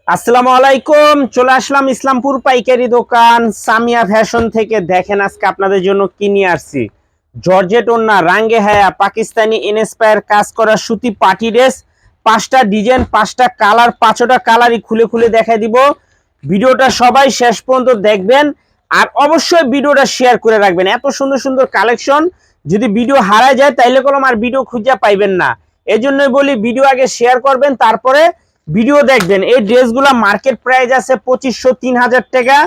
আসসালামু আলাইকুম। চলে আসলাম ইসলামপুর পাইকারি দোকান সামিয়া ফ্যাশন থেকে। দেখেন আজকে আপনাদের জন্য কি নিয়ে আসছি। জর্জেট ওড়না, রাঙ্গে হায়া, পাকিস্তানি ইনস্পায়ার কাজ করা সুতি পার্টি ড্রেস, 5টা ডিজাইন, 5টা কালার, 5টা কালারই খুলে খুলে দেখাই দিব। ভিডিওটা সবাই শেষ পর্যন্ত দেখবেন আর অবশ্যই ভিডিওটা শেয়ার করে রাখবেন। এত সুন্দর সুন্দর কালেকশন যদি ভিডিও হারায় যায় তাইলে কলম আর ভিডিও খুঁজে পাইবেন না। এজন্যই বলি ভিডিও আগে শেয়ার করবেন, তারপরে ভিডিও দেখবেন। এই ড্রেসগুলো মার্কেট প্রাইস আছে 2500-3000 টাকা।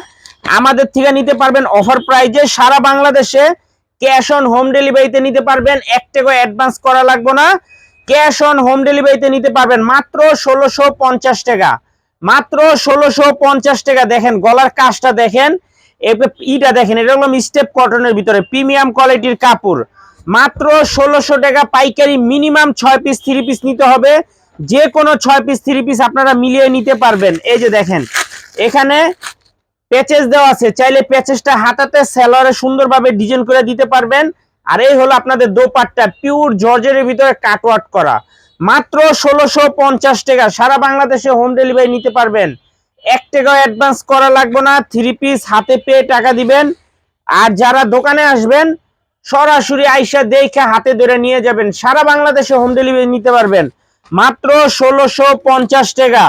আমাদের থেকে নিতে পারবেন অফার প্রাইজে। সারা বাংলাদেশে ক্যাশ অন হোম ডেলিভারিতে নিতে পারবেন, 1 টাকা অ্যাডভান্স করা লাগবে না। ক্যাশ অন হোম ডেলিভারিতে নিতে পারবেন মাত্র 1650 টাকা। মাত্র 1650 টাকা। দেখেন গলার কাজটা দেখেন, ইটা দেখেন, এটা হলো স্টেপ কটনের ভিতরে প্রিমিয়াম কোয়ালিটির কাপড়। মাত্র 1600 টাকা পাইকারি। মিনিমাম 6 পিস 3 পিস নিতে হবে। যে কোনো 6 পিস 3 পিস আপনারা মিলিয়ে নিতে পারবেন। এই যে দেখেন এখানে প্যাচেস দেওয়া আছে, চাইলে প্যাচেসটা হাতাতে সেলরে সুন্দরভাবে ডিজাইন করে দিতে পারবেন। আর এই হলো আপনাদের দোপাট্টা, পিওর জর্জের ভিতরে কাটওয়ার্ক করা। মাত্র 1650 টাকা। সারা বাংলাদেশে হোম ডেলিভারি নিতে পারবেন। 1 টাকা অ্যাডভান্স করা লাগবে না। 3 পিস হাতে পেয়ে টাকা দিবেন। আর যারা দোকানে আসবেন সরাসরি আইসা দেখে হাতে ধরে নিয়ে যাবেন। সারা বাংলাদেশে হোম ডেলিভারি নিতে পারবেন মাত্র 1650 টাকা।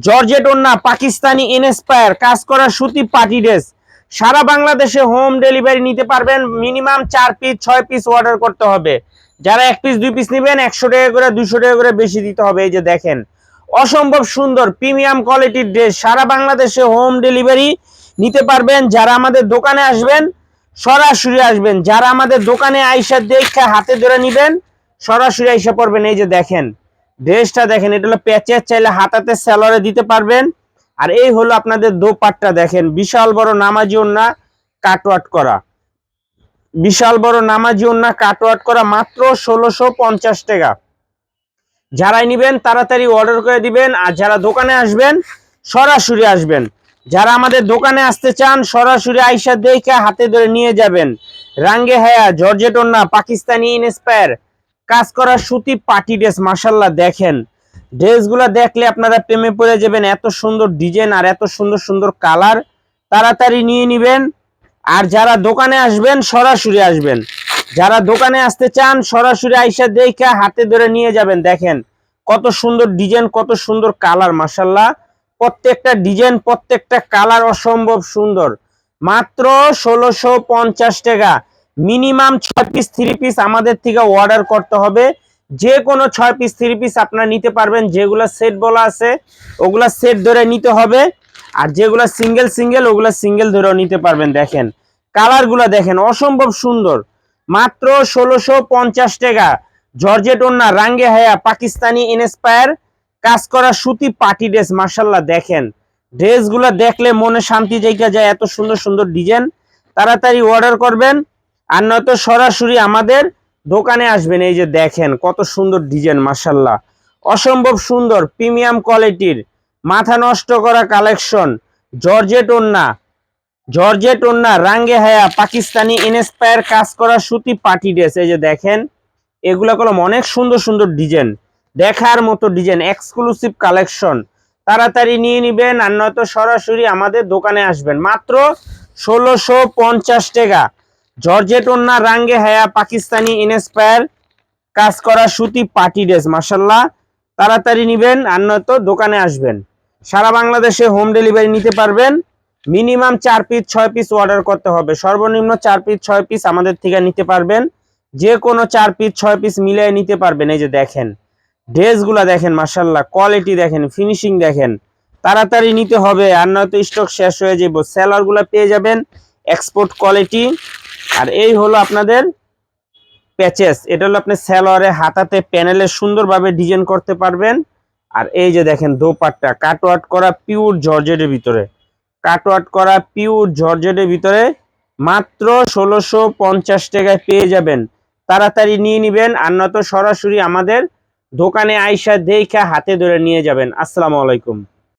জর্জেট ওড়না, পাকিস্তানি ইনস্পায়ার কাজ করা সুতি পার্টি ড্রেস। সারা বাংলাদেশে হোম ডেলিভারি নিতে পারবেন। মিনিমাম 4 পিস 6 পিস অর্ডার করতে হবে। যারা 1 পিস 2 পিস নেবেন 100 টাকা করে 200 টাকা করে বেশি দিতে হবে। এই যে দেখেন অসম্ভব সুন্দর প্রিমিয়াম কোয়ালিটির ড্রেস। সারা বাংলাদেশে হোম ডেলিভারি নিতে পারবেন। যারা আমাদের দোকানে আসবেন সরাসরি আসবেন। যারা আমাদের দোকানে আইসা দেখে হাতে ধরে নিবেন সরাসরি আইসা পড়বেন। এই যে দেখেন ড্রেসটা দেখেন, এটা হলো প্যাচের, চাইলে হাতাতে সেলরে দিতে পারবেন। আর এই হলো আপনাদের দোপাট্টা দেখেন, বিশাল বড় নামাজি ওড়না কাটওয়ার্ক করা, বিশাল বড় নামাজি ওড়না কাটওয়ার্ক করা। মাত্র 1650 টাকা। যারাই নিবেন তাড়াতাড়ি অর্ডার করে দিবেন। আর যারা দোকানে আসবেন সরাসরি আসবেন। যারা আমাদের দোকানে আসতে চান সরাসরি আইসা দেখে হাতে ধরে নিয়ে যাবেন। রাঙ্গে হায়া, জর্জেট ওড়না, পাকিস্তানি ইনস্পায়ার কাজ করা সুতি পার্টি ড্রেস। মাশাআল্লাহ দেখেন ড্রেসগুলো দেখলে আপনারা প্রেমে পড়ে যাবেন। এত সুন্দর ডিজাইন আর এত সুন্দর সুন্দর কালার। তাড়াতাড়ি নিয়ে নিবেন। আর যারা দোকানে আসবেন সরাসরি আসবেন। যারা দোকানে আসতে চান সরাসরি আইসা দেখে হাতে ধরে নিয়ে যাবেন। দেখেন কত সুন্দর ডিজাইন, কত সুন্দর কালার। মাশাআল্লাহ প্রত্যেকটা ডিজাইন, প্রত্যেকটা কালার অসম্ভব সুন্দর। মাত্র 1650 টাকা। মিনিমাম 6 পিস 3 পিস আমাদের থেকে অর্ডার করতে হবে। যে কোনো 6 পিস 3 পিস আপনারা নিতে পারবেন। যেগুলা সেট বলা আছে ওগুলা সেট ধরে নিতে হবে। আর যেগুলা সিঙ্গেল সিঙ্গেল ওগুলা সিঙ্গেল ধরেও নিতে পারবেন। দেখেন কালারগুলা দেখেন অসম্ভব সুন্দর। মাত্র 1650 টাকা। জর্জেট ওড়না, রাঙ্গে হায়া, পাকিস্তানি ইনস্পায়ার কাজ করা সুতি পার্টি ড্রেস। মাশাআল্লাহ দেখেন ড্রেসগুলো দেখলে মনে শান্তি জায়গা যায়। এত সুন্দর সুন্দর ডিজাইন। তাড়াতাড়ি অর্ডার করবেন আর নয়তো সরাসরি আমাদের দোকানে আসবেন। এই যে দেখেন কত সুন্দর ডিজাইন। মাশাআল্লাহ অসম্ভব সুন্দর প্রিমিয়াম কোয়ালিটির মাথা নষ্ট করা কালেকশন। জর্জেট ওড়না, জর্জেট ওড়না, রাঙ্গে হায়া, পাকিস্তানি ইনস্পায়ার কাজ করা সুতি পার্টি ড্রেস। এই যে দেখেন এগুলা কলম অনেক সুন্দর সুন্দর ডিজাইন, দেখার মতো ডিজাইন, এক্সক্লুসিভ কালেকশন। তাড়াতাড়ি নিয়ে নিবেন আর নয়তো সরাসরি আমাদের দোকানে আসবেন। মাত্র 1650 টাকা। জর্জেট ওড়না, রাঙ্গে হায়া, পাকিস্তানি ইনস্পায়ার কাজ করা সুতি পার্টি ড্রেস। মাশাআল্লাহ তাড়াতাড়ি নিবেন আর নয়তো দোকানে আসবেন। সারা বাংলাদেশে হোম ডেলিভারি নিতে পারবেন। মিনিমাম 4 পিস 6 পিস অর্ডার করতে হবে। সর্বনিম্ন 4 পিস 6 পিস আমাদের থেকে নিতে পারবেন। যে কোনো 4 পিস 6 পিস মিলিয়ে নিতে পারবেন। এই যে দেখেন ড্রেসগুলা দেখেন মাশাআল্লাহ কোয়ালিটি দেখেন, ফিনিশিং দেখেন। তাড়াতাড়ি নিতে হবে আর নয়তো স্টক শেষ হয়ে যাবে। সেলারগুলা পেয়ে যাবেন এক্সপোর্ট কোয়ালিটি। আর এই হলো আপনাদের প্যাচেস, এটা হলো আপনি সেলরে হাতাতে প্যানেলে সুন্দরভাবে ডিজাইন করতে পারবেন। আর এই যে দেখেন দোপাট্টা কাটওয়ার্ক করা পিওর জর্জেটের ভিতরে, কাটওয়ার্ক করা পিওর জর্জেটের ভিতরে। মাত্র 1650 টাকায় পেয়ে যাবেন। তাড়াতাড়ি নিয়ে নিবেন আর নয়তো সরাসরি আমাদের দোকানে আইসা দেখে হাতে ধরে নিয়ে যাবেন। আসসালামু আলাইকুম।